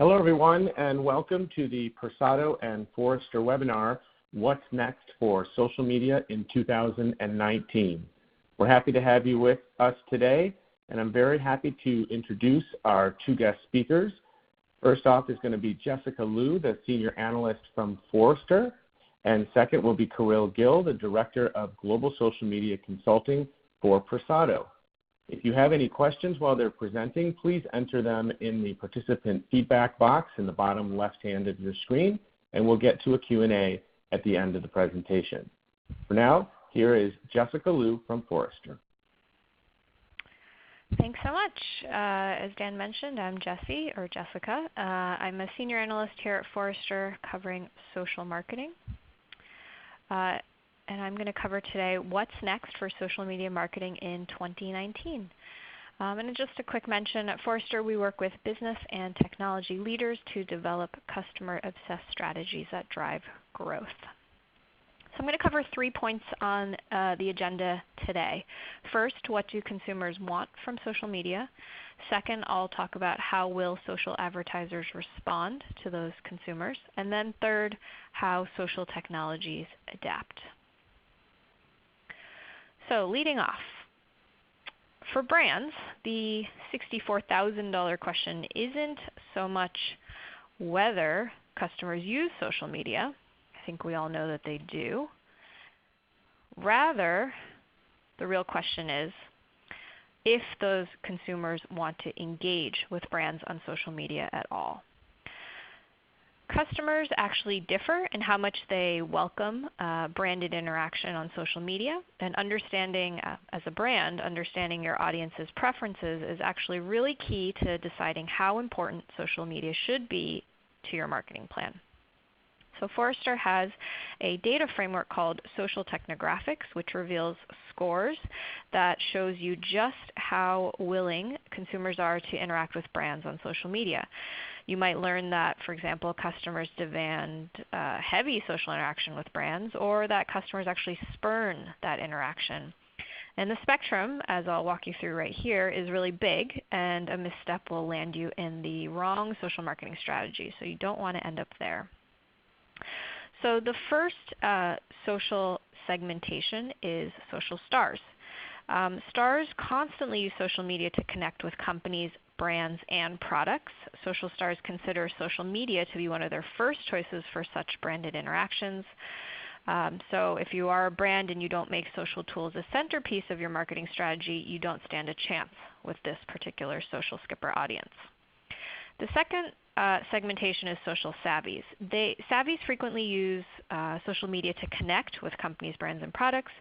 Hello, everyone, and welcome to the Persado and Forrester webinar, What's Next for Social Media in 2019. We're happy to have you with us today, and I'm very happy to introduce our two guest speakers. First off is going to be Jessica Liu, the Senior Analyst from Forrester, and second will be Kirill Gill, the Director of Global Social Media Consulting for Persado. If you have any questions while they're presenting, please enter them in the participant feedback box in the bottom left-hand of your screen, and we'll get to a Q&A at the end of the presentation. For now, here is Jessica Liu from Forrester. Thanks so much. As Dan mentioned, I'm Jessica. I'm a Senior Analyst here at Forrester covering social marketing. And I'm going to cover today what's next for social media marketing in 2019. And just a quick mention, at Forrester we work with business and technology leaders to develop customer-obsessed strategies that drive growth. So I'm going to cover 3 points on the agenda today. First, what do consumers want from social media? Second, I'll talk about how will social advertisers respond to those consumers. And then third, how social technologies adapt. So leading off, for brands, the $64,000 question isn't so much whether customers use social media. I think we all know that they do. Rather, the real question is if those consumers want to engage with brands on social media at all. Customers actually differ in how much they welcome branded interaction on social media, and understanding, as a brand, understanding your audience's preferences is actually really key to deciding how important social media should be to your marketing plan. So Forrester has a data framework called Social Technographics, which reveals scores that shows you just how willing consumers are to interact with brands on social media. You might learn that, for example, customers demand heavy social interaction with brands, or that customers actually spurn that interaction. And the spectrum, as I'll walk you through right here, is really big, and a misstep will land you in the wrong social marketing strategy, so you don't want to end up there. So the first social segmentation is social stars. Stars constantly use social media to connect with companies, brands, and products. Social stars consider social media to be one of their first choices for such branded interactions. So if you are a brand and you don't make social tools a centerpiece of your marketing strategy, you don't stand a chance with this particular social skipper audience. The second segmentation is social savvies. Savvies frequently use social media to connect with companies, brands, and products.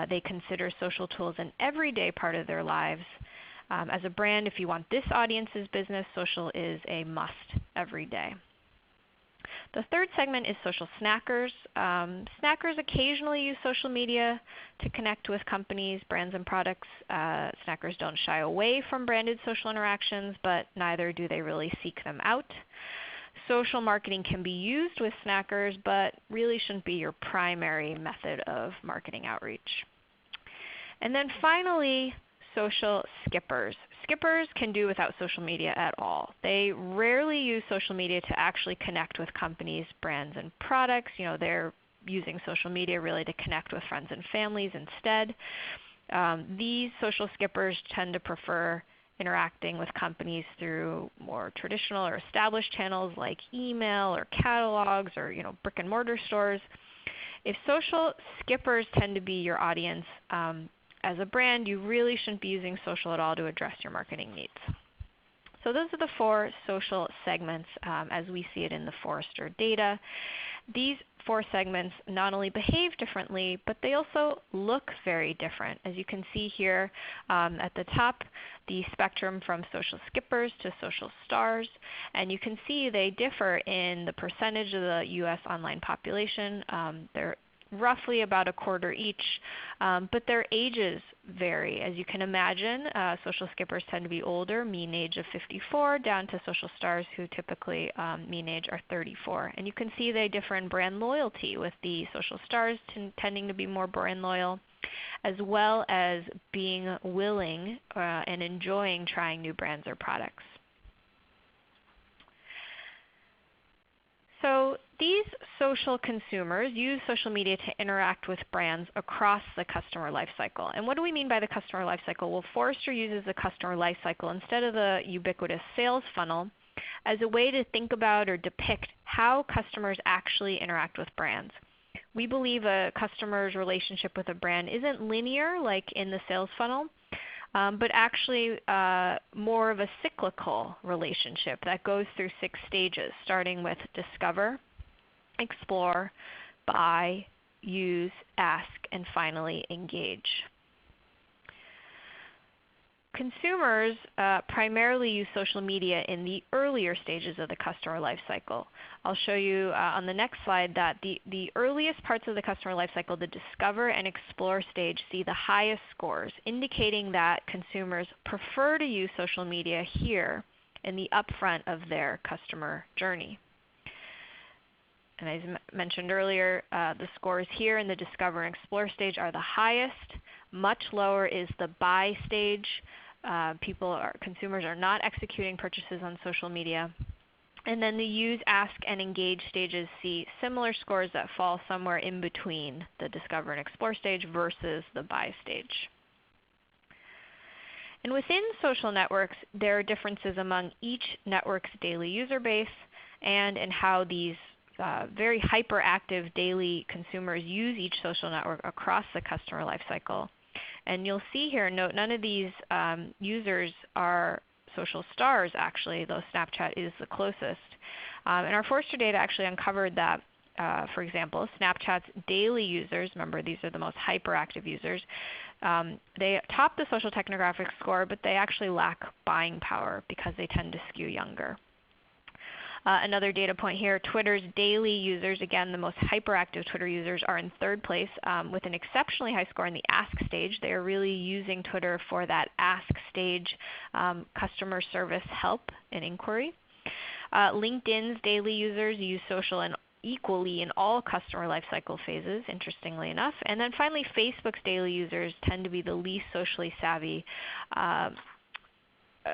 They consider social tools an everyday part of their lives. As a brand, if you want this audience's business, social is a must every day. The third segment is social snackers. Snackers occasionally use social media to connect with companies, brands, and products. Snackers don't shy away from branded social interactions, but neither do they really seek them out. Social marketing can be used with snackers, but really shouldn't be your primary method of marketing outreach. And then finally, social skippers. Skippers can do without social media at all. They rarely use social media to actually connect with companies, brands, and products. They're using social media really to connect with friends and families instead. These social skippers tend to prefer interacting with companies through more traditional or established channels like email or catalogs or brick and mortar stores. If social skippers tend to be your audience, as a brand, you really shouldn't be using social at all to address your marketing needs. So those are the 4 social segments as we see it in the Forrester data. These 4 segments not only behave differently, but they also look very different. As you can see here at the top, the spectrum from social skippers to social stars, and you can see they differ in the percentage of the U.S. online population. They're roughly about a quarter each, but their ages vary. As you can imagine, social skippers tend to be older, mean age of 54, down to social stars who typically mean age are 34. And you can see they differ in brand loyalty, with the social stars tending to be more brand loyal, as well as being willing and enjoying trying new brands or products. these social consumers use social media to interact with brands across the customer lifecycle. And what do we mean by the customer lifecycle? Well, Forrester uses the customer lifecycle instead of the ubiquitous sales funnel as a way to think about or depict how customers actually interact with brands. We believe a customer's relationship with a brand isn't linear like in the sales funnel, but actually more of a cyclical relationship that goes through 6 stages, starting with discover, explore, buy, use, ask, and finally engage. Consumers primarily use social media in the earlier stages of the customer lifecycle. I'll show you on the next slide that the earliest parts of the customer lifecycle, the discover and explore stage, see the highest scores, indicating that consumers prefer to use social media here in the upfront of their customer journey. And as mentioned earlier, the scores here in the discover and explore stage are the highest. Much lower is the buy stage. Consumers are not executing purchases on social media. And then the use, ask, and engage stages see similar scores that fall somewhere in between the discover and explore stage versus the buy stage. And within social networks, there are differences among each network's daily user base and in how these very hyperactive daily consumers use each social network across the customer lifecycle. And you'll see here, note none of these users are social stars actually, though Snapchat is the closest. And our Forrester data actually uncovered that, for example, Snapchat's daily users, remember these are the most hyperactive users, they top the social technographic score, but they actually lack buying power because they tend to skew younger. Another data point here, Twitter's daily users, again the most hyperactive Twitter users, are in 3rd place with an exceptionally high score in the ask stage. They are really using Twitter for that ask stage, customer service help and inquiry. LinkedIn's daily users use social equally in all customer lifecycle phases, interestingly enough. And then finally, Facebook's daily users tend to be the least socially savvy,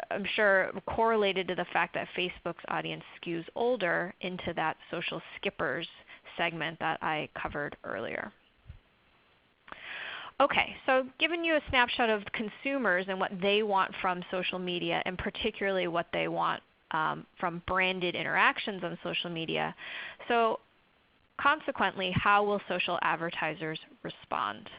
I'm sure correlated to the fact that Facebook's audience skews older into that social skippers segment that I covered earlier. Okay, so giving you a snapshot of consumers and what they want from social media, and particularly what they want from branded interactions on social media. So consequently, how will social advertisers respond?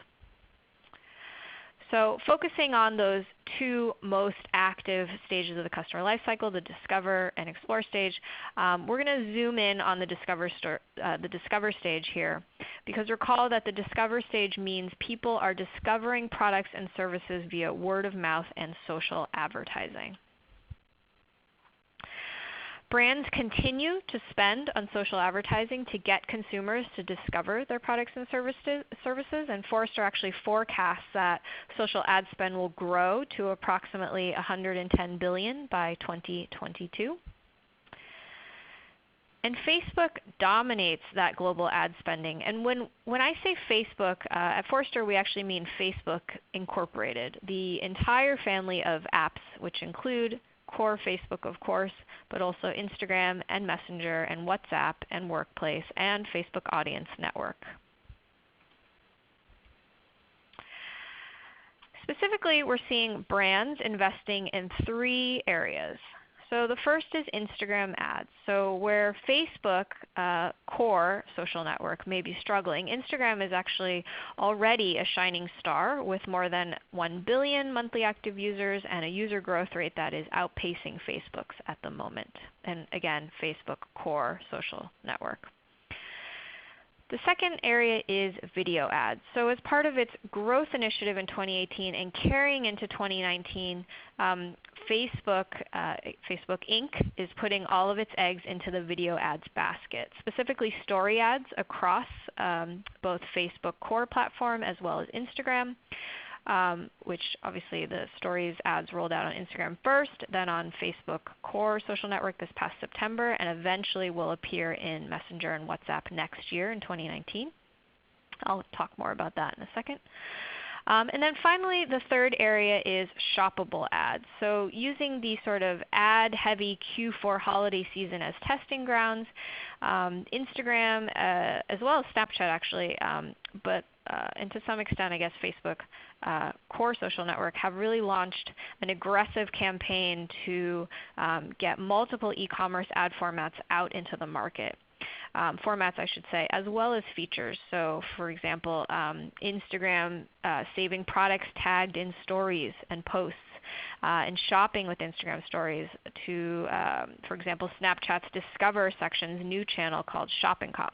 So focusing on those 2 most active stages of the customer lifecycle, the discover and explore stage, we're going to zoom in on the discover stage here, because recall that the discover stage means people are discovering products and services via word of mouth and social advertising. Brands continue to spend on social advertising to get consumers to discover their products and services, and Forrester actually forecasts that social ad spend will grow to approximately $110 billion by 2022. And Facebook dominates that global ad spending. And when I say Facebook, at Forrester we actually mean Facebook Incorporated, the entire family of apps, which include core Facebook, of course, but also Instagram and Messenger and WhatsApp and Workplace and Facebook Audience Network. Specifically, we're seeing brands investing in 3 areas. So the first is Instagram ads. So where Facebook, core social network, may be struggling, Instagram is actually already a shining star with more than 1 billion monthly active users and a user growth rate that is outpacing Facebook's at the moment. And again, Facebook core social network. The second area is video ads. So as part of its growth initiative in 2018 and carrying into 2019, Facebook Inc. is putting all of its eggs into the video ads basket, specifically story ads across both Facebook core platform as well as Instagram, which obviously the stories ads rolled out on Instagram first, then on Facebook core social network this past September, and eventually will appear in Messenger and WhatsApp next year in 2019. I'll talk more about that in a second. And then finally, the third area is shoppable ads. So using the sort of ad-heavy Q4 holiday season as testing grounds, Instagram as well as Snapchat actually, and to some extent I guess Facebook, core social network, have really launched an aggressive campaign to get multiple e-commerce ad formats out into the market. Formats, I should say, as well as features. So for example, Instagram saving products tagged in stories and posts, and shopping with Instagram stories to, for example, Snapchat's Discover section's new channel called Shopping Cop.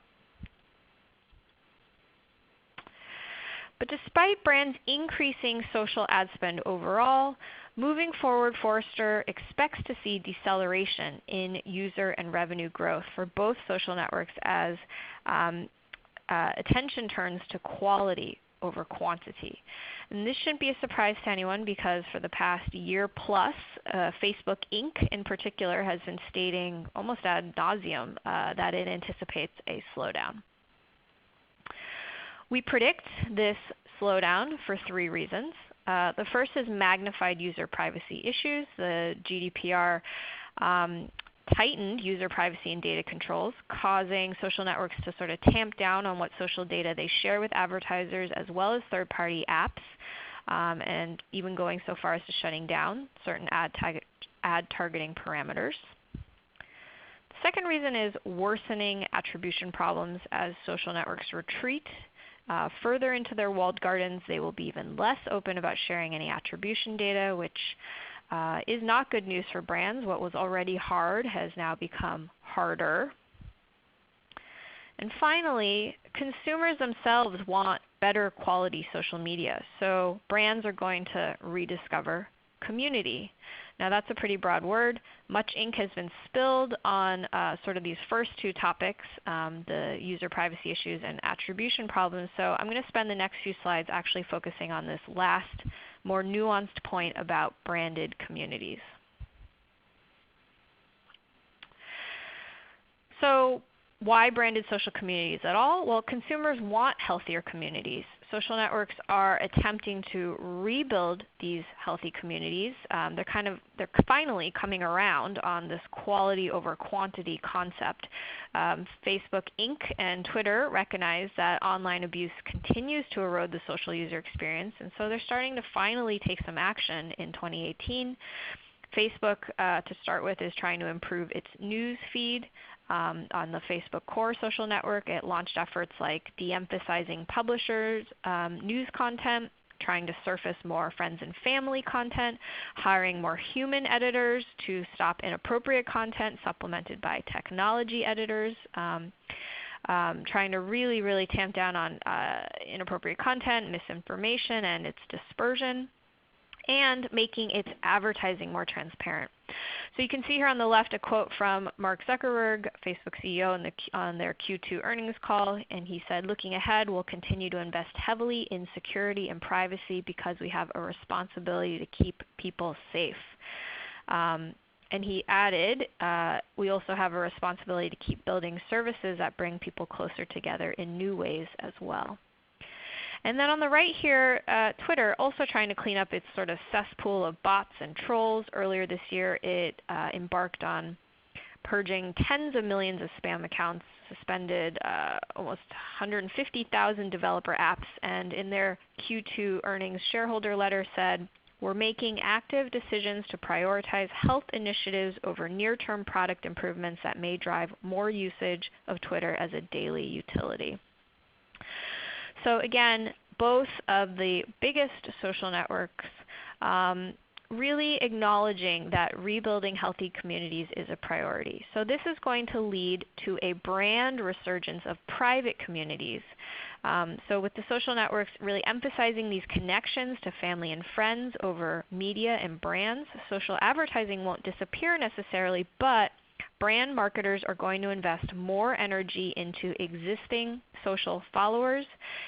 But despite brands increasing social ad spend overall, moving forward, Forrester expects to see deceleration in user and revenue growth for both social networks as attention turns to quality over quantity. And this shouldn't be a surprise to anyone because for the past year plus, Facebook Inc. in particular has been stating almost ad nauseum that it anticipates a slowdown. We predict this slowdown for three reasons. The first is magnified user privacy issues. The GDPR tightened user privacy and data controls, causing social networks to sort of tamp down on what social data they share with advertisers as well as third-party apps, and even going so far as to shutting down certain ad targeting parameters. The second reason is worsening attribution problems as social networks retreat further into their walled gardens. They will be even less open about sharing any attribution data, which is not good news for brands. What was already hard has now become harder. And finally, consumers themselves want better quality social media. So brands are going to rediscover community. Now that's a pretty broad word. Much ink has been spilled on sort of these first two topics, the user privacy issues and attribution problems. So I'm going to spend the next few slides actually focusing on this last, more nuanced point about branded communities. So why branded social communities at all? Well, consumers want healthier communities. Social networks are attempting to rebuild these healthy communities. They're finally coming around on this quality over quantity concept. Facebook Inc. and Twitter recognize that online abuse continues to erode the social user experience, and so they're starting to finally take some action in 2018. Facebook, to start with, is trying to improve its news feed. On the Facebook core social network, it launched efforts like de-emphasizing publishers' news content, trying to surface more friends and family content, hiring more human editors to stop inappropriate content supplemented by technology editors, trying to really tamp down on inappropriate content, misinformation, and its dispersion, and making its advertising more transparent. So you can see here on the left a quote from Mark Zuckerberg, Facebook CEO, on their Q2 earnings call, and he said, "Looking ahead, we'll continue to invest heavily in security and privacy because we have a responsibility to keep people safe." And he added, "We also have a responsibility to keep building services that bring people closer together in new ways as well." And then on the right here, Twitter also trying to clean up its sort of cesspool of bots and trolls. Earlier this year, it embarked on purging tens of millions of spam accounts, suspended almost 150,000 developer apps, and in their Q2 earnings shareholder letter said, "We're making active decisions to prioritize health initiatives over near-term product improvements that may drive more usage of Twitter as a daily utility." So again, both of the biggest social networks really acknowledging that rebuilding healthy communities is a priority. So this is going to lead to a brand resurgence of private communities. So with the social networks really emphasizing these connections to family and friends over media and brands, social advertising won't disappear necessarily, but brand marketers are going to invest more energy into existing social followers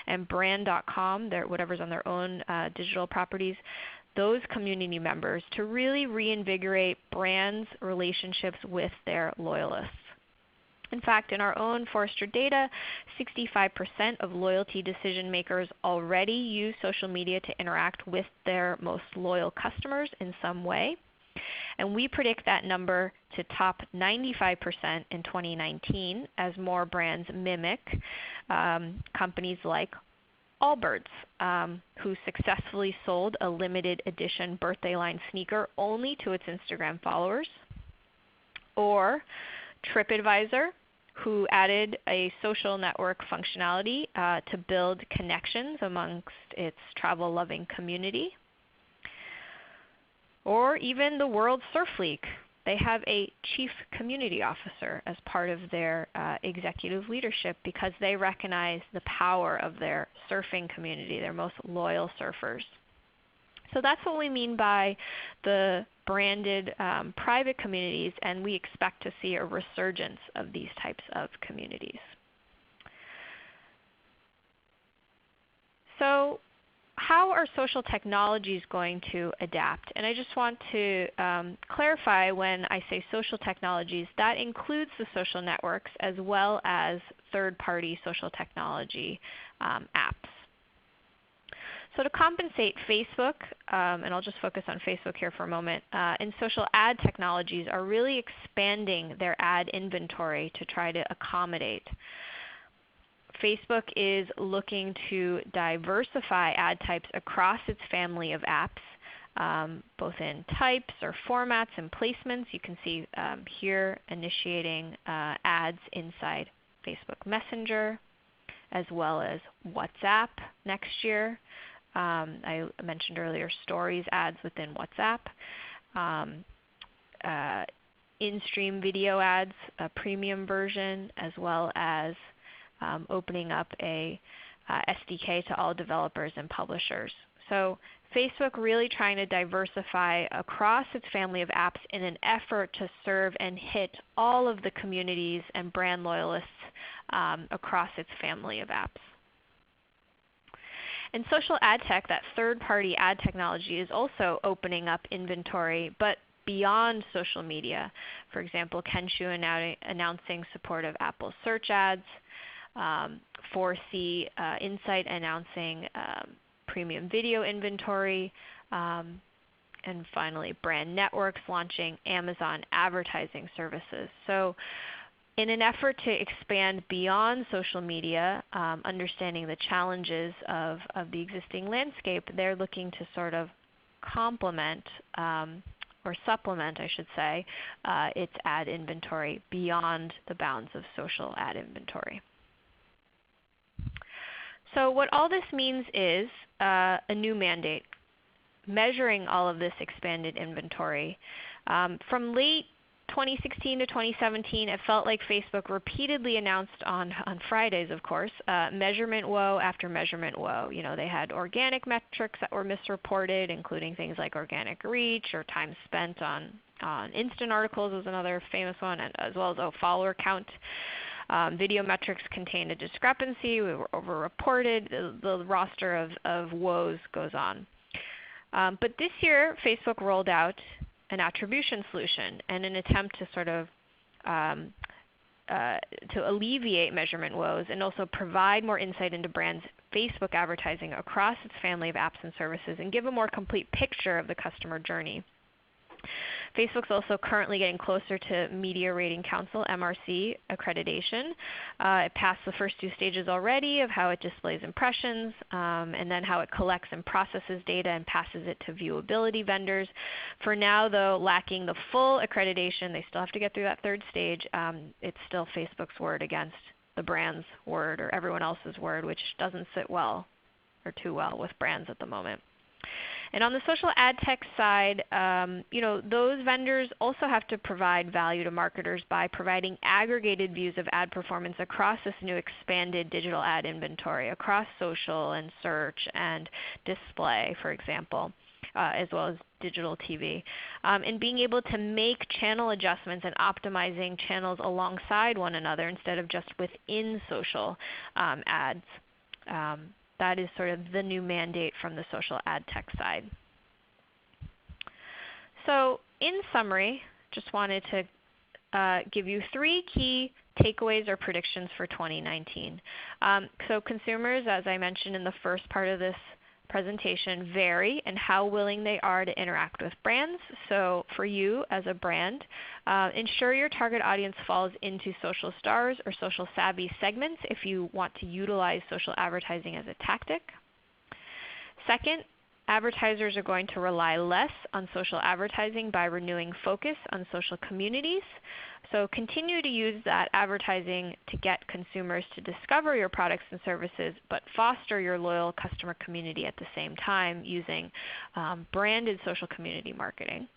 and brand.com, whatever's on their own digital properties, those community members, to really reinvigorate brands' relationships with their loyalists. In fact, in our own Forrester data, 65% of loyalty decision makers already use social media to interact with their most loyal customers in some way. And we predict that number to top 95% in 2019 as more brands mimic companies like Allbirds, who successfully sold a limited edition birthday line sneaker only to its Instagram followers, or TripAdvisor, who added a social network functionality to build connections amongst its travel-loving community. Or even the World Surf League. They have a chief community officer as part of their executive leadership because they recognize the power of their surfing community, their most loyal surfers. So that's what we mean by the branded private communities, and we expect to see a resurgence of these types of communities. So how are social technologies going to adapt? And I just want to clarify, when I say social technologies, that includes the social networks as well as third-party social technology apps. So to compensate, Facebook, and I'll just focus on Facebook here for a moment, and social ad technologies are really expanding their ad inventory to try to accommodate. Facebook is looking to diversify ad types across its family of apps, both in types or formats and placements. You can see here initiating ads inside Facebook Messenger, as well as WhatsApp next year. I mentioned earlier stories ads within WhatsApp, in-stream video ads, a premium version, as well as opening up a SDK to all developers and publishers. So Facebook really trying to diversify across its family of apps in an effort to serve and hit all of the communities and brand loyalists across its family of apps. And social ad tech, that third-party ad technology, is also opening up inventory, but beyond social media. For example, Kensho announcing support of Apple search ads, 4C Insight announcing premium video inventory, and finally brand networks launching Amazon advertising services. So in an effort to expand beyond social media, understanding the challenges of the existing landscape, they're looking to sort of complement or supplement, I should say, its ad inventory beyond the bounds of social ad inventory. So what all this means is a new mandate, measuring all of this expanded inventory. From late 2016 to 2017, it felt like Facebook repeatedly announced on Fridays, of course, measurement woe after measurement woe. You know, they had organic metrics that were misreported, including things like organic reach or time spent on instant articles was another famous one, and as well as follower count. Video metrics contained a discrepancy. We were overreported. The roster of woes goes on. But this year, Facebook rolled out an attribution solution in an attempt to sort of to alleviate measurement woes and also provide more insight into brands' Facebook advertising across its family of apps and services and give a more complete picture of the customer journey. Facebook's also currently getting closer to Media Rating Council, MRC, accreditation. It passed the first two stages already of how it displays impressions, and then how it collects and processes data and passes it to viewability vendors. For now, though, lacking the full accreditation, they still have to get through that third stage. It's still Facebook's word against the brand's word or everyone else's word, which doesn't sit well or too well with brands at the moment. And on the social ad tech side, those vendors also have to provide value to marketers by providing aggregated views of ad performance across this new expanded digital ad inventory, across social and search and display, for example, as well as digital TV. And being able to make channel adjustments and optimizing channels alongside one another instead of just within social ads. That is sort of the new mandate from the social ad tech side. So in summary, just wanted to give you three key takeaways or predictions for 2019. So consumers, as I mentioned in the first part of this presentation, vary in how willing they are to interact with brands. So for you as a brand, ensure your target audience falls into social stars or social savvy segments if you want to utilize social advertising as a tactic. Second, advertisers are going to rely less on social advertising by renewing focus on social communities. So continue to use that advertising to get consumers to discover your products and services, but foster your loyal customer community at the same time using branded social community marketing.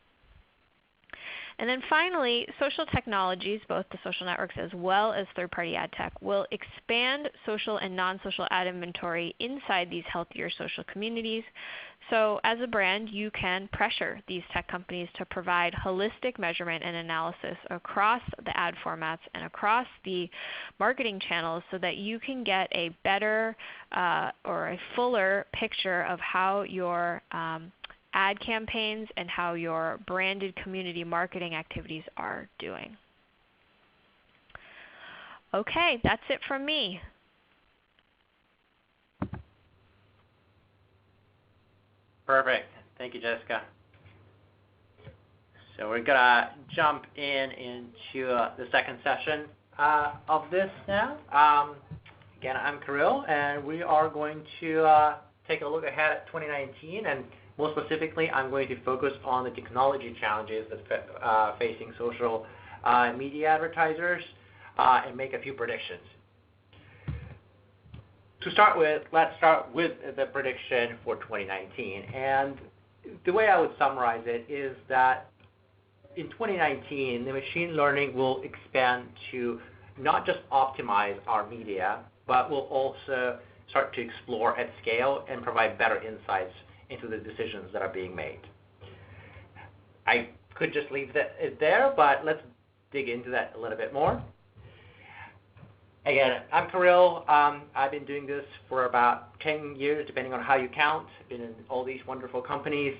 And then finally, social technologies, both the social networks as well as third-party ad tech, will expand social and non-social ad inventory inside these healthier social communities. So as a brand, you can pressure these tech companies to provide holistic measurement and analysis across the ad formats and across the marketing channels so that you can get a better or a fuller picture of how your ad campaigns and how your branded community marketing activities are doing. Okay, that's it from me. Perfect. Thank you, Jessica. So we're going to jump into the second session of this now. Again, I'm Kirill, and we are going to take a look ahead at 2019, and more specifically, I'm going to focus on the technology challenges that facing social media advertisers and make a few predictions. To start with, let's start with the prediction for 2019. And the way I would summarize it is that in 2019, the machine learning will expand to not just optimize our media, but will also start to explore at scale and provide better insights into the decisions that are being made. I could just leave it there, but let's dig into that a little bit more. Again, I'm Kirill. I've been doing this for about 10 years, depending on how you count. I've been in all these wonderful companies,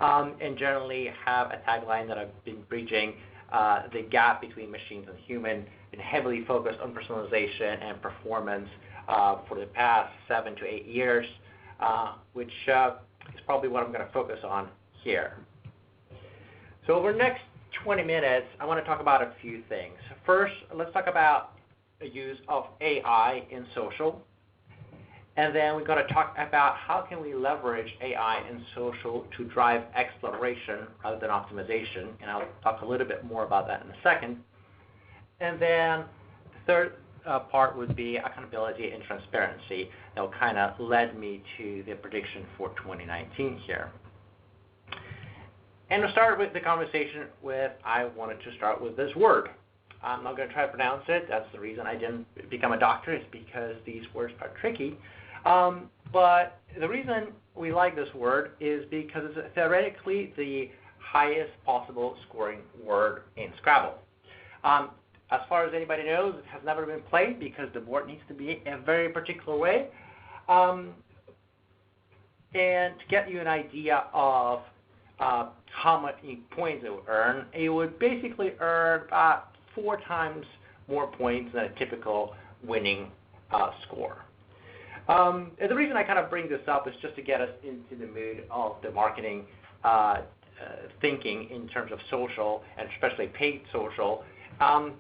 and generally have a tagline that I've been preaching, the gap between machines and human, been heavily focused on personalization and performance for the past 7 to 8 years, which is probably what I'm going to focus on here. So over the next 20 minutes, I want to talk about a few things. First, let's talk about the use of AI in social. And then we're going to talk about how can we leverage AI in social to drive exploration rather than optimization. And I'll talk a little bit more about that in a second. And then the third part would be accountability and transparency. That will kind of led me to the prediction for 2019 here. And to start with the conversation with, I wanted to start with this word. I'm not going to try to pronounce it. That's the reason I didn't become a doctor, is because these words are tricky. But the reason we like this word is because it's theoretically the highest possible scoring word in Scrabble. As far as anybody knows, it has never been played because the board needs to be a very particular way. And to get you an idea of how many points it would earn, it would basically earn 4 times more points than a typical winning score. And the reason I kind of bring this up is just to get us into the mood of the marketing thinking in terms of social, and especially paid social.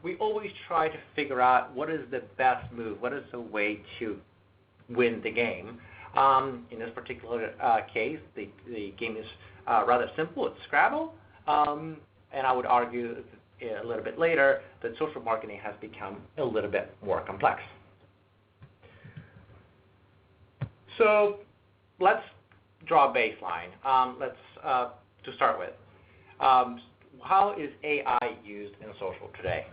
We always try to figure out what is the best move, what is the way to win the game. In this particular case, the game is rather simple. It's Scrabble. And I would argue a little bit later that social marketing has become a little bit more complex. So let's draw a baseline. To start with. How is AI used in social today?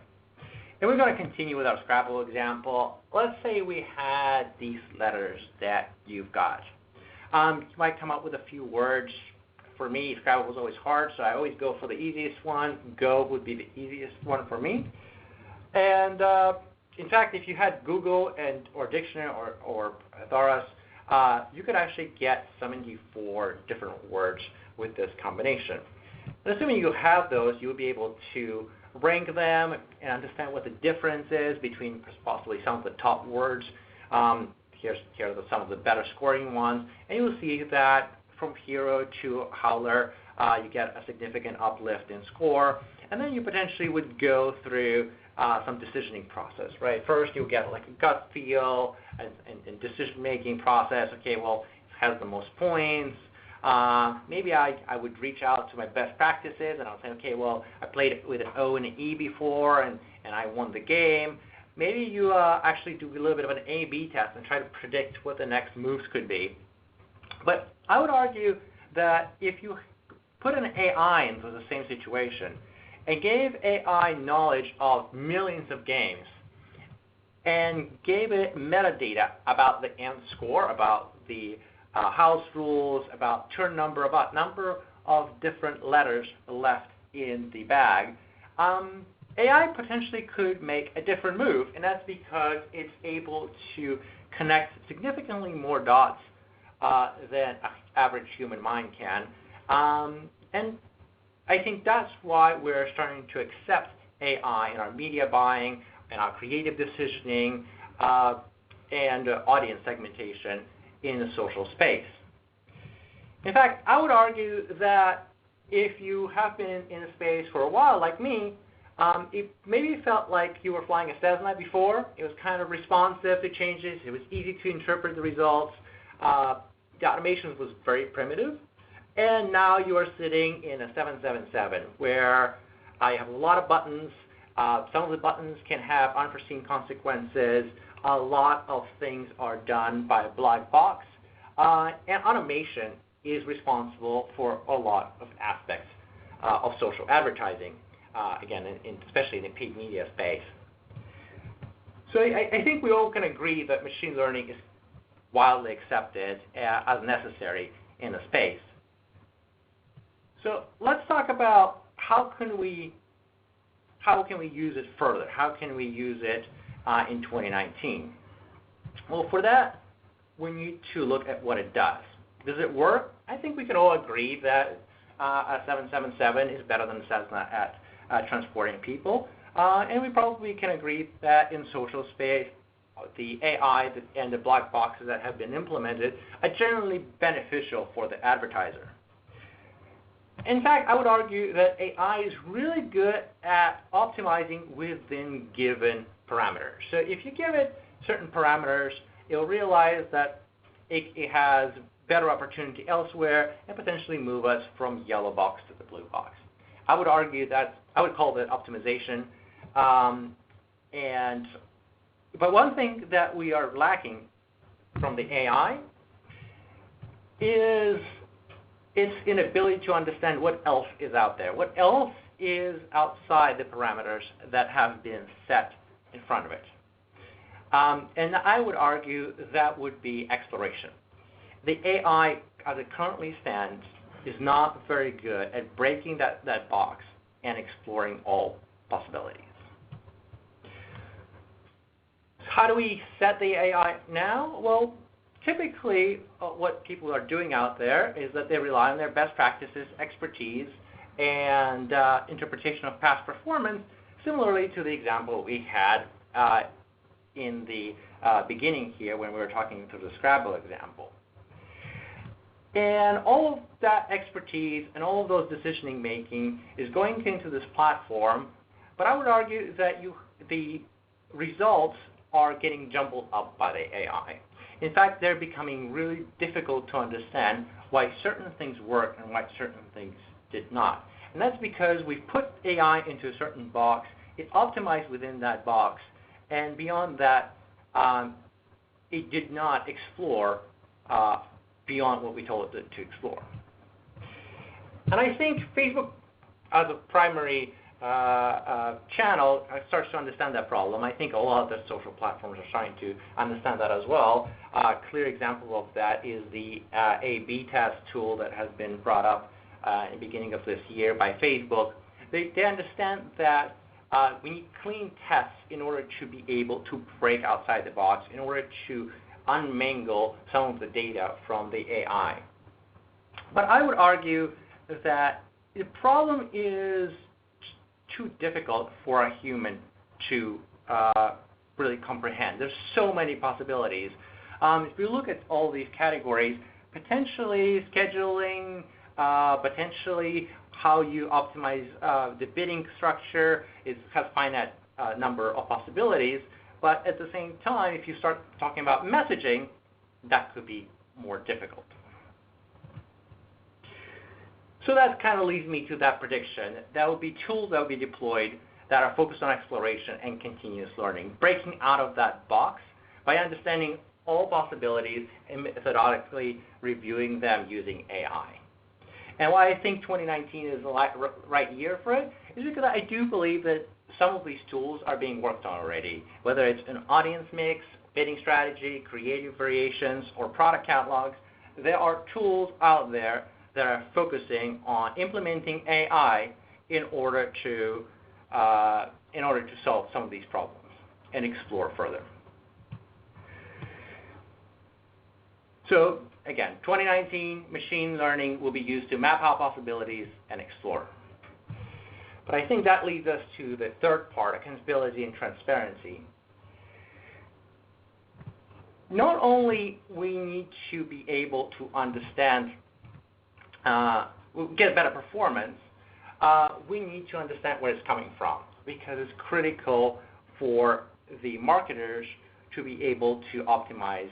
And we're going to continue with our Scrabble example. Let's say we had these letters that you've got. You might come up with a few words. For me, Scrabble was always hard, so I always go for the easiest one. Go would be the easiest one for me. And in fact, if you had Google or Dictionary or Thesaurus, you could actually get 74 different words with this combination. And assuming you have those, you will be able to rank them and understand what the difference is between possibly some of the top words. Here are some of the better scoring ones. And you will see that from hero to howler, you get a significant uplift in score. And then you potentially would go through some decisioning process, right? First, you'll get like a gut feel and decision-making process. Okay, well, it has the most points. Maybe I would reach out to my best practices and I'll say, okay, well, I played it with an O and an E before and I won the game. Maybe you actually do a little bit of an A/B test and try to predict what the next moves could be. But I would argue that if you put an AI into the same situation and gave AI knowledge of millions of games and gave it metadata about the end score, about the house rules, about turn number, about number of different letters left in the bag, AI potentially could make a different move, and that's because it's able to connect significantly more dots than an average human mind can. And I think that's why we're starting to accept AI in our media buying, in our creative decisioning, and audience segmentation in the social space. In fact, I would argue that if you have been in the space for a while, like me, it maybe felt like you were flying a Cessna before. It was kind of responsive to changes. It was easy to interpret the results. The automation was very primitive. And now you are sitting in a 777 where I have a lot of buttons. Some of the buttons can have unforeseen consequences. A lot of things are done by a black box. And automation is responsible for a lot of aspects of social advertising, again, especially in the paid media space. So I think we all can agree that machine learning is widely accepted as necessary in the space. So let's talk about how can we use it further? How can we use it in 2019? Well, for that, we need to look at what it does. Does it work? I think we can all agree that a 777 is better than Cessna at transporting people. And we probably can agree that in social space, the AI and the black boxes that have been implemented are generally beneficial for the advertiser. In fact, I would argue that AI is really good at optimizing within given parameters. So if you give it certain parameters, it'll realize that it has better opportunity elsewhere and potentially move us from yellow box to the blue box. I would argue that I would call that optimization. But one thing that we are lacking from the AI is its inability to understand what else is out there, what else is outside the parameters that have been set in front of it. And I would argue that would be exploration. The AI, as it currently stands, is not very good at breaking that box and exploring all possibilities. How do we set the AI now? Well, typically what people are doing out there is that they rely on their best practices, expertise, and interpretation of past performance, similarly to the example we had in the beginning here when we were talking through the Scrabble example. And all of that expertise and all of those decisioning making is going into this platform, but I would argue that the results are getting jumbled up by the AI. In fact, they're becoming really difficult to understand why certain things work and why certain things did not. And that's because we've put AI into a certain box, it optimized within that box, and beyond that, it did not explore beyond what we told it to explore. And I think Facebook, as a primary channel, starts to understand that problem. I think a lot of the social platforms are starting to understand that as well. A clear example of that is the A/B test tool that has been brought up in the beginning of this year by Facebook. They understand that we need clean tests in order to be able to break outside the box, in order to unmangle some of the data from the AI. But I would argue that The problem is too difficult for a human to really comprehend. There's so many possibilities. If you look at all these categories, potentially scheduling, potentially how you optimize the bidding structure has finite number of possibilities. But at the same time, if you start talking about messaging, that could be more difficult. So that kind of leads me to that prediction. That will be tools that will be deployed that are focused on exploration and continuous learning, breaking out of that box by understanding all possibilities and methodically reviewing them using AI. And why I think 2019 is the right year for it is because I do believe that some of these tools are being worked on already, whether it's an audience mix, bidding strategy, creative variations, or product catalogs. There are tools out there that are focusing on implementing AI in order to solve some of these problems and explore further. So again, 2019, machine learning will be used to map out possibilities and explore. But I think that leads us to the third part, accountability and transparency. Not only we need to be able to understand, get better performance, we need to understand where it's coming from, because it's critical for the marketers to be able to optimize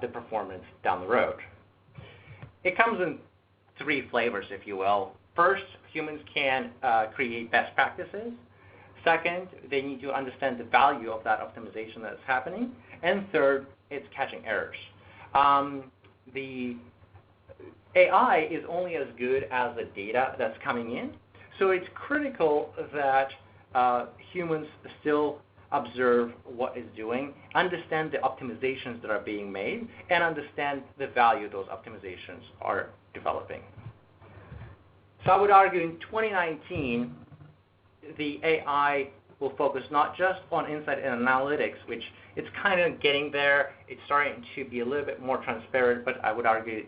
the performance down the road. It comes in three flavors, if you will. First, humans can create best practices. Second, they need to understand the value of that optimization that's happening. And third, it's catching errors. The AI is only as good as the data that's coming in. So it's critical that humans still observe what it's doing, understand the optimizations that are being made, and understand the value those optimizations are developing. So I would argue in 2019, the AI will focus not just on insight and analytics, which it's kind of getting there. It's starting to be a little bit more transparent, but I would argue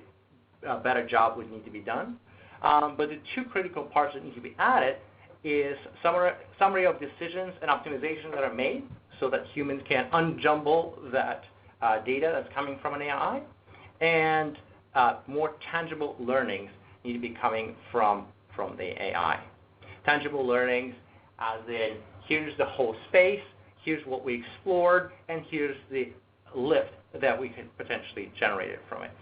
a better job would need to be done. But the two critical parts that need to be added is summary of decisions and optimizations that are made so that humans can unjumble that data that's coming from an AI, and more tangible learnings need to be coming from the AI. Tangible learnings as in, here's the whole space, here's what we explored, and here's the lift that we could potentially generate from it.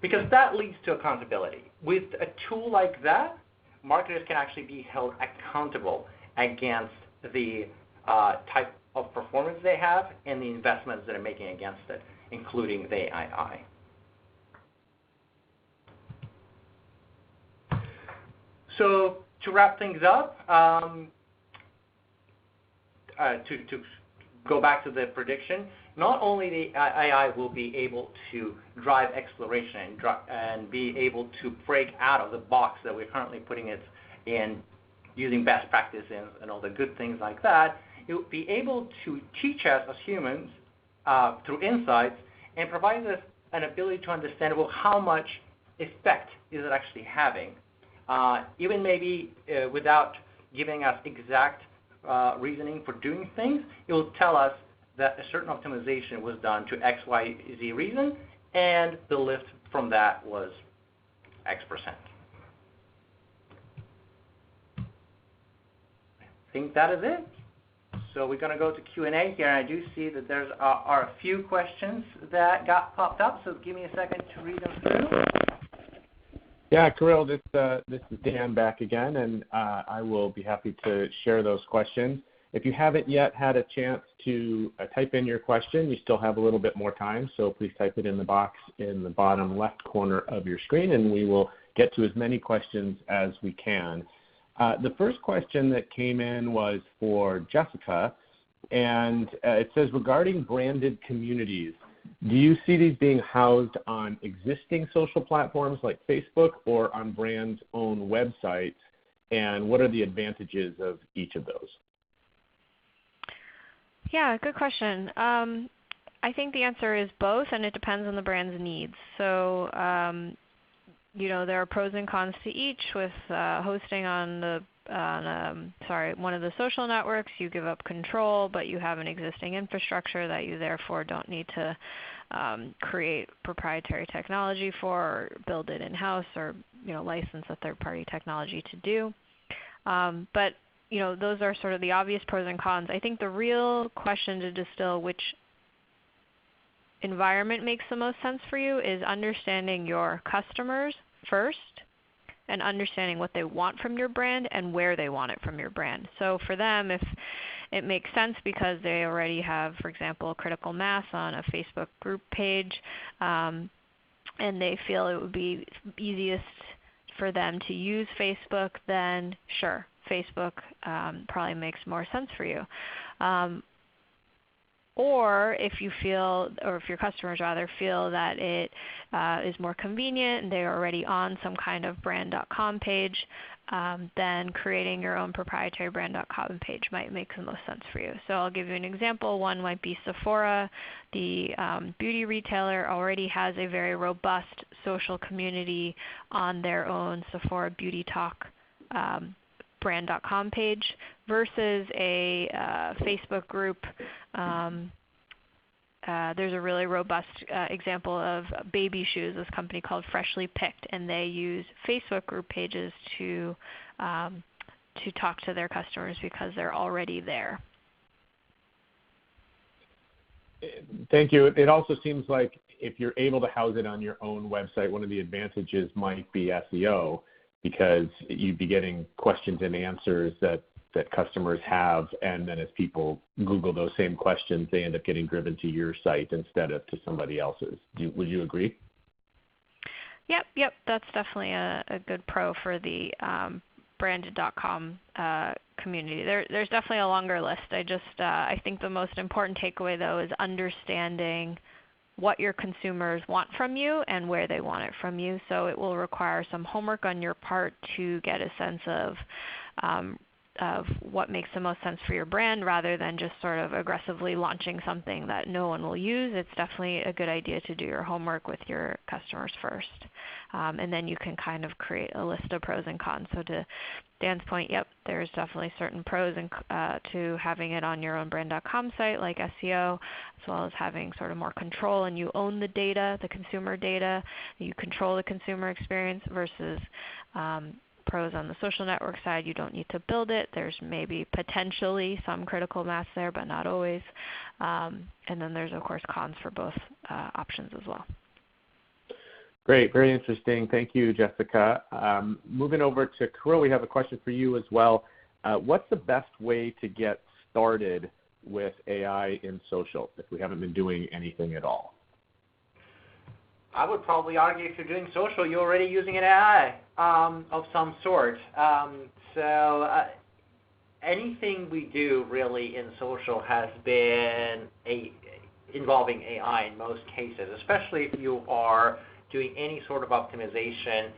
Because that leads to accountability. With a tool like that, marketers can actually be held accountable against the type of performance they have and the investments that are making against it, including the AI. So to wrap things up, to go back to the prediction, not only the AI will be able to drive exploration and be able to break out of the box that we're currently putting it in, using best practices and all the good things like that, it will be able to teach us as humans through insights and provide us an ability to understand, well, how much effect is it actually having. Even maybe without giving us exact reasoning for doing things, it will tell us that a certain optimization was done to X, Y, Z reason, and the lift from that was X%. I think that is it. So we're going to go to Q&A here, and I do see that there are a few questions that got popped up, so give me a second to read them through. Yeah, Kirill, this is Dan back again, and I will be happy to share those questions. If you haven't yet had a chance to type in your question, you still have a little bit more time, so please type it in the box in the bottom left corner of your screen, and we will get to as many questions as we can. The first question that came in was for Jessica, and it says, regarding branded communities, do you see these being housed on existing social platforms like Facebook or on brands' own websites, and what are the advantages of each of those? Yeah, good question. I think the answer is both, and it depends on the brand's needs. So there are pros and cons to each. With hosting on one of the social networks, you give up control, but you have an existing infrastructure that you therefore don't need to create proprietary technology for, or build it in-house, or license a third-party technology to do. But those are sort of the obvious pros and cons. I think the real question to distill which environment makes the most sense for you is understanding your customers first, and understanding what they want from your brand and where they want it from your brand. So for them, if it makes sense because they already have, for example, critical mass on a Facebook group page, and they feel it would be easiest for them to use Facebook, then sure, Facebook probably makes more sense for you. Or if you feel, or if your customers rather feel that it is more convenient and they're already on some kind of brand.com page, then creating your own proprietary brand.com page might make the most sense for you. So I'll give you an example. One might be Sephora. The beauty retailer already has a very robust social community on their own Sephora Beauty Talk brand.com page versus a Facebook group. There's a really robust example of baby shoes, this company called Freshly Picked, and they use Facebook group pages to talk to their customers because they're already there. Thank you. It also seems like if you're able to house it on your own website, one of the advantages might be SEO, because you'd be getting questions and answers that customers have, and then as people Google those same questions, they end up getting driven to your site instead of to somebody else's. Would you agree? Yep. That's definitely a good pro for the branded.com community. There's definitely a longer list. I think the most important takeaway, though, is understanding what your consumers want from you and where they want it from you. So it will require some homework on your part to get a sense of what makes the most sense for your brand, rather than just sort of aggressively launching something that no one will use. It's definitely a good idea to do your homework with your customers first. And then you can kind of create a list of pros and cons. So to Dan's point, yep, there's definitely certain pros to having it on your own brand.com site, like SEO, as well as having sort of more control, and you own the data, the consumer data. You control the consumer experience versus pros on the social network side. You don't need to build it. There's maybe potentially some critical mass there, but not always. And then there's, of course, cons for both options as well. Great. Very interesting. Thank you, Jessica. Moving over to Kirill, we have a question for you as well. What's the best way to get started with AI in social if we haven't been doing anything at all? I would probably argue if you're doing social, you're already using an AI of some sort. So anything we do really in social has been involving AI in most cases, especially if you are doing any sort of optimization,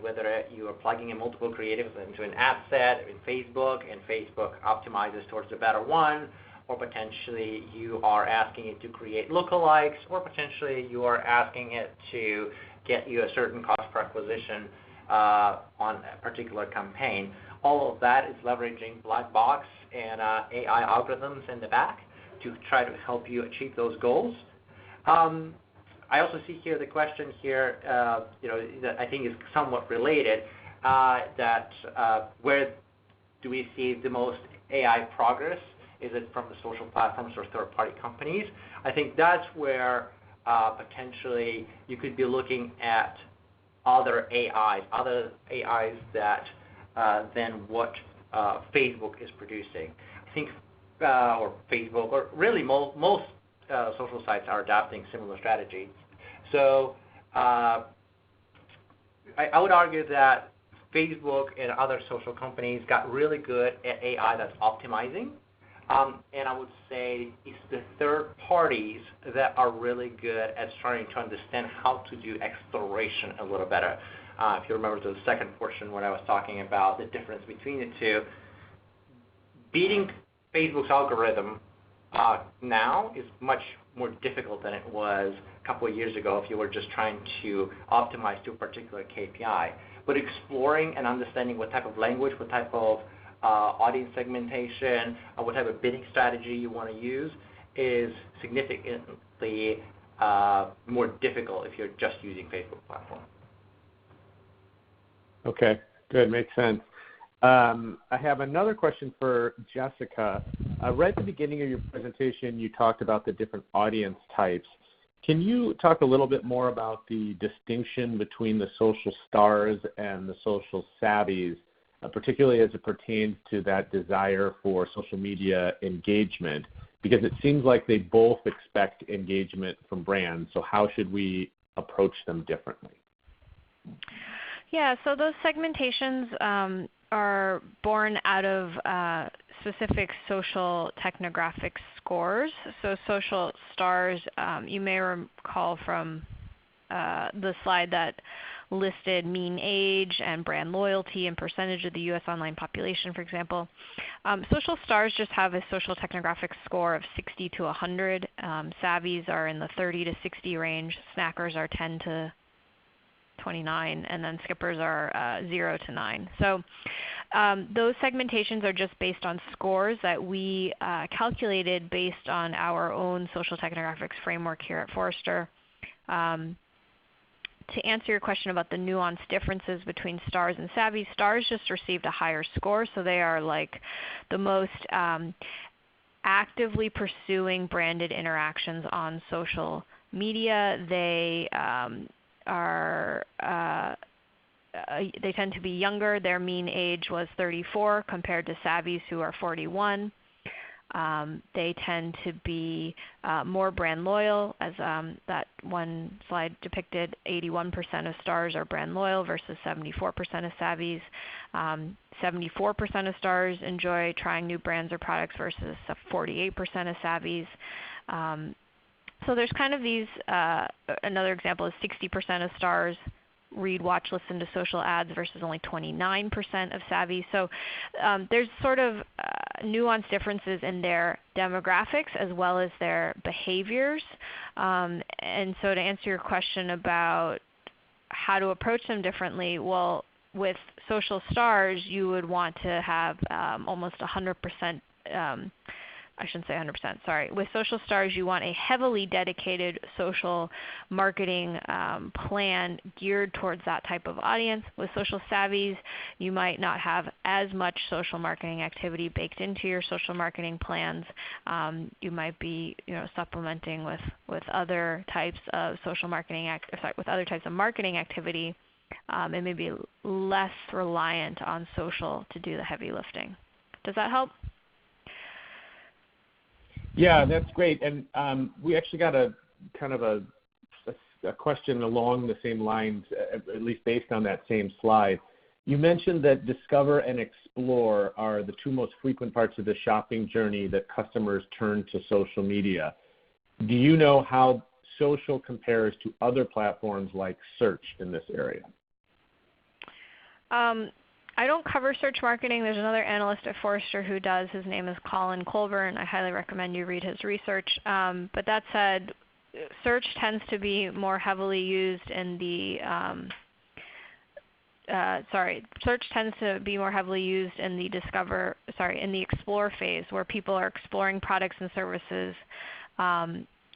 whether you are plugging in multiple creatives into an ad set in Facebook, and Facebook optimizes towards the better one, or potentially you are asking it to create lookalikes, or potentially you are asking it to get you a certain cost per acquisition on a particular campaign. All of that is leveraging black box and AI algorithms in the back to try to help you achieve those goals. I also see here the question here, that I think is somewhat related, that where do we see the most AI progress? Is it from the social platforms or third-party companies? I think that's where potentially you could be looking at other AIs that than what Facebook is producing. I think, or Facebook, or really most social sites are adopting similar strategies. So I would argue that Facebook and other social companies got really good at AI that's optimizing. And I would say it's the third parties that are really good at starting to understand how to do exploration a little better. If you remember the second portion when I was talking about the difference between the two, beating Facebook's algorithm now is much more difficult than it was couple of years ago if you were just trying to optimize to a particular KPI. But exploring and understanding what type of language, what type of audience segmentation, what type of bidding strategy you want to use is significantly more difficult if you're just using Facebook platform. Okay, good, makes sense. I have another question for Jessica. Right at the beginning of your presentation, you talked about the different audience types. Can you talk a little bit more about the distinction between the social stars and the social savvies, particularly as it pertains to that desire for social media engagement? Because it seems like they both expect engagement from brands, so how should we approach them differently? Yeah, so those segmentations are born out of specific social technographic scores. So social stars, you may recall from the slide that listed mean age and brand loyalty and percentage of the U.S. online population, for example. Social stars just have a social technographic score of 60 to 100. Savvies are in the 30 to 60 range. Snackers are 10 to 29, and then skippers are 0 to 9. So those segmentations are just based on scores that we calculated based on our own social technographics framework here at Forrester. To answer your question about the nuanced differences between stars and savvies, stars just received a higher score, so they are like the most actively pursuing branded interactions on social media. They they tend to be younger. Their mean age was 34 compared to savvies who are 41. They tend to be more brand loyal, as that one slide depicted. 81% of stars are brand loyal versus 74% of savvies. 74% of stars enjoy trying new brands or products versus 48% of savvies. So there's kind of these, another example is 60% of stars read, watch, listen to social ads versus only 29% of savvy. So there's sort of nuanced differences in their demographics as well as their behaviors. And so to answer your question about how to approach them differently, well, with social stars, you would want to have almost 100%, I shouldn't say 100%, sorry. With social stars, you want a heavily dedicated social marketing plan geared towards that type of audience. With social savvies, you might not have as much social marketing activity baked into your social marketing plans. You might be, supplementing with other types of social marketing, with other types of marketing activity, and maybe less reliant on social to do the heavy lifting. Does that help? Yeah, that's great. And we actually got a kind of a question along the same lines, at least based on that same slide. You mentioned that discover and explore are the two most frequent parts of the shopping journey that customers turn to social media. Do you know how social compares to other platforms like search in this area? I don't cover search marketing. There's another analyst at Forrester who does. His name is Colin Colburn. I highly recommend you read his research. But that said, search tends to be more heavily used in the search tends to be more heavily used in the explore phase, where people are exploring products and services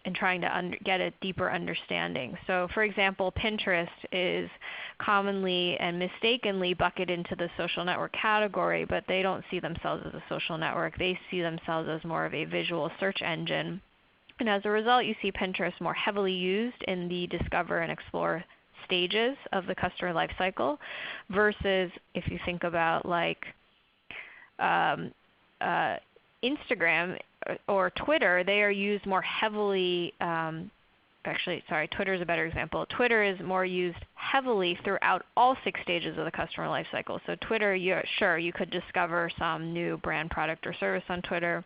and trying to get a deeper understanding. So for example, Pinterest is commonly and mistakenly bucketed into the social network category, but they don't see themselves as a social network. They see themselves as more of a visual search engine. And as a result, you see Pinterest more heavily used in the discover and explore stages of the customer life cycle versus if you think about like Instagram or Twitter, they are used more heavily. Twitter is a better example. Twitter is more used heavily throughout all 6 stages of the customer life cycle. So Twitter, you could discover some new brand, product, or service on Twitter.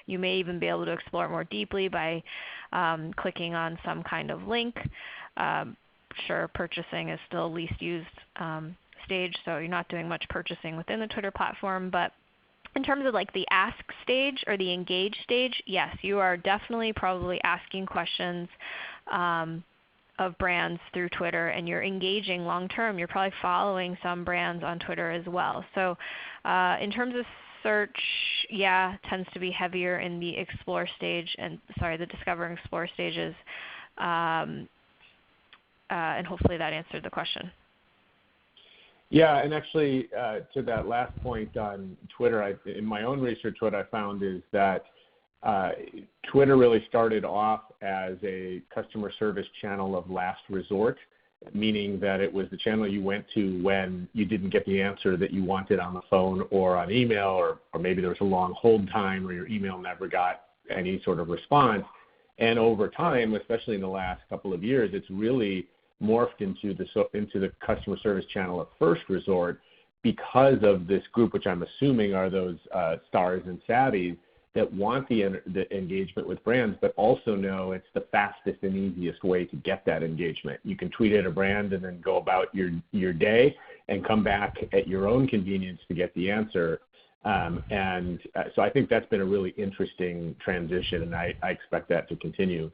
You may even be able to explore it more deeply by clicking on some kind of link. Purchasing is still least used stage, so you're not doing much purchasing within the Twitter platform, but in terms of like the ask stage or the engage stage, yes, you are definitely probably asking questions of brands through Twitter, and you're engaging long term, you're probably following some brands on Twitter as well. So in terms of search, tends to be heavier in the the discover and explore stages. And hopefully that answered the question. Yeah, and actually to that last point on Twitter, in my own research, what I found is that Twitter really started off as a customer service channel of last resort, meaning that it was the channel you went to when you didn't get the answer that you wanted on the phone or on email, or maybe there was a long hold time or your email never got any sort of response. And over time, especially in the last couple of years, it's really morphed into the customer service channel of first resort because of this group, which I'm assuming are those stars and savvies that want the engagement with brands, but also know it's the fastest and easiest way to get that engagement. You can tweet at a brand and then go about your day and come back at your own convenience to get the answer. So I think that's been a really interesting transition, and I expect that to continue.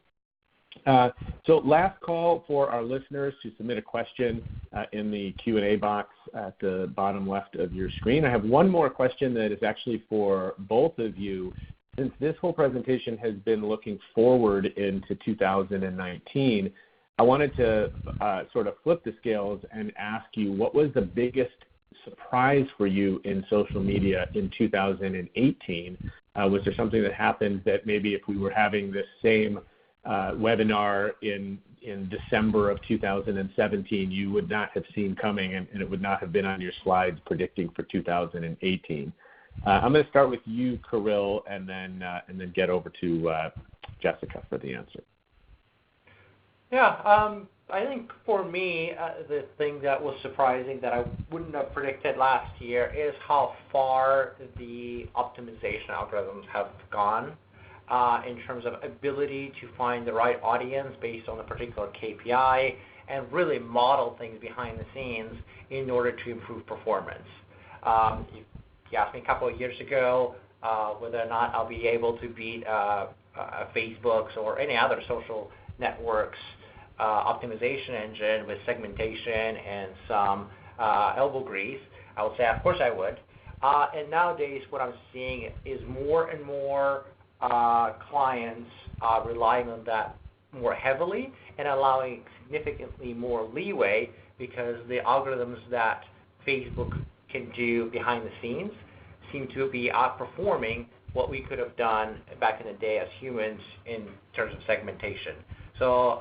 So last call for our listeners to submit a question in the Q&A box at the bottom left of your screen. I have one more question that is actually for both of you. Since this whole presentation has been looking forward into 2019, I wanted to sort of flip the scales and ask you, what was the biggest surprise for you in social media in 2018? Was there something that happened that maybe if we were having this same webinar in December of 2017, you would not have seen coming, and it would not have been on your slides predicting for 2018? I'm going to start with you, Kirill, and then get over to Jessica for the answer. Yeah, I think for me, the thing that was surprising that I wouldn't have predicted last year is how far the optimization algorithms have gone in terms of ability to find the right audience based on a particular KPI and really model things behind the scenes in order to improve performance. You asked me a couple of years ago whether or not I'll be able to beat Facebook's or any other social network's optimization engine with segmentation and some elbow grease. I would say, of course I would. And nowadays what I'm seeing is more and more clients relying on that more heavily and allowing significantly more leeway because the algorithms that Facebook can do behind the scenes seem to be outperforming what we could have done back in the day as humans in terms of segmentation. So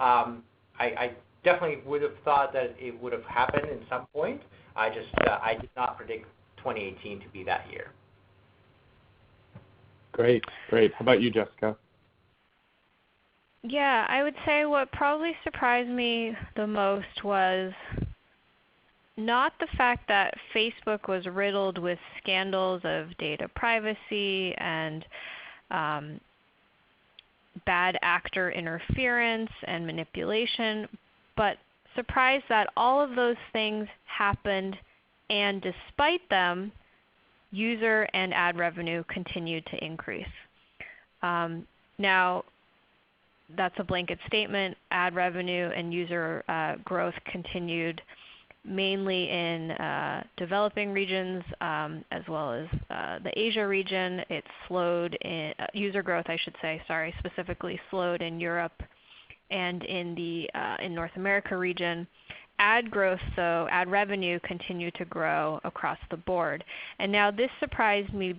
I definitely would have thought that it would have happened in some point. I did not predict 2018 to be that year. Great. How about you, Jessica? Yeah, I would say what probably surprised me the most was not the fact that Facebook was riddled with scandals of data privacy and bad actor interference and manipulation, but surprised that all of those things happened, and despite them, user and ad revenue continued to increase. Now, that's a blanket statement. Ad revenue and user growth continued mainly in developing regions as well as the Asia region. It slowed in user growth, I should say, specifically slowed in Europe and in the in North America region. Ad growth, though, ad revenue continued to grow across the board. And now this surprised me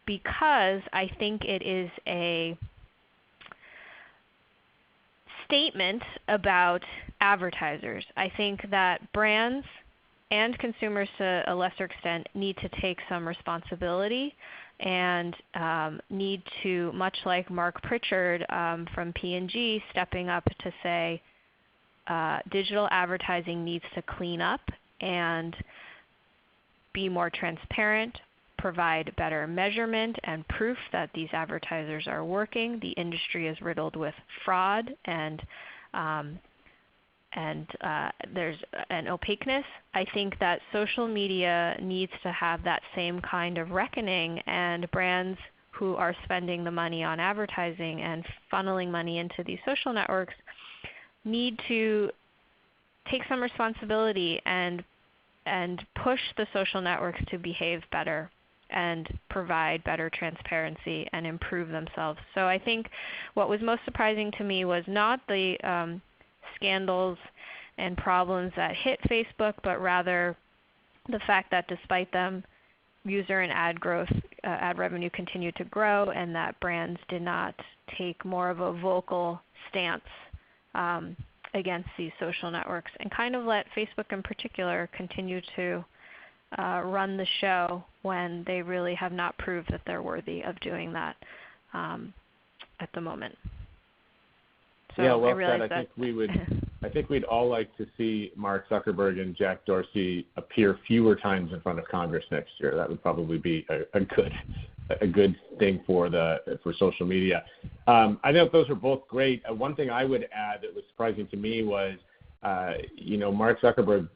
because I think it is a statement about advertisers. I think that brands and consumers to a lesser extent need to take some responsibility and need to, much like Mark Pritchard from P&G stepping up to say digital advertising needs to clean up and be more transparent, provide better measurement and proof that these advertisers are working. The industry is riddled with fraud and there's an opaqueness. I think that social media needs to have that same kind of reckoning, and brands who are spending the money on advertising and funneling money into these social networks need to take some responsibility and push the social networks to behave better and provide better transparency and improve themselves. So I think what was most surprising to me was not the scandals and problems that hit Facebook, but rather the fact that despite them, user and ad revenue continued to grow, and that brands did not take more of a vocal stance against these social networks, and kind of let Facebook in particular continue to run the show when they really have not proved that they're worthy of doing that at the moment. So yeah, well I said. I think we'd all like to see Mark Zuckerberg and Jack Dorsey appear fewer times in front of Congress next year. That would probably be a good thing for social media. I think those are both great. One thing I would add that was surprising to me was, Mark Zuckerberg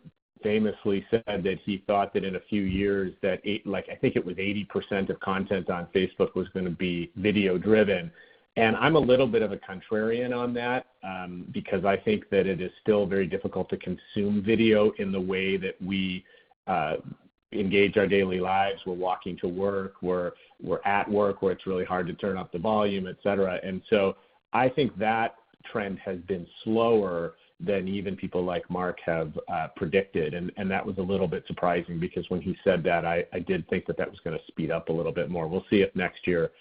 famously said that he thought that in a few years that I think it was 80% of content on Facebook was going to be video driven. And I'm a little bit of a contrarian on that because I think that it is still very difficult to consume video in the way that we engage our daily lives. We're walking to work, we're at work where it's really hard to turn up the volume, et cetera. And so I think that trend has been slower than even people like Mark have predicted. And that was a little bit surprising because when he said that, I did think that was going to speed up a little bit more. We'll see if next year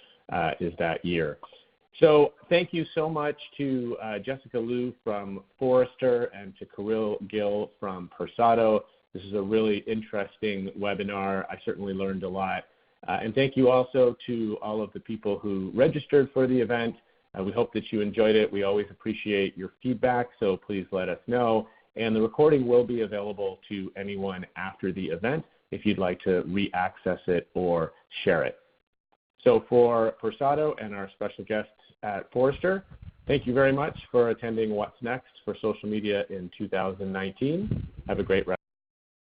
is that year. So thank you so much to Jessica Liu from Forrester and to Kirill Gill from Persado. This is a really interesting webinar. I certainly learned a lot. And thank you also to all of the people who registered for the event. We hope that you enjoyed it. We always appreciate your feedback, so please let us know. And the recording will be available to anyone after the event if you'd like to re-access it or share it. So for Persado and our special guests at Forrester, thank you very much for attending What's Next for Social Media in 2019. Have a great rest.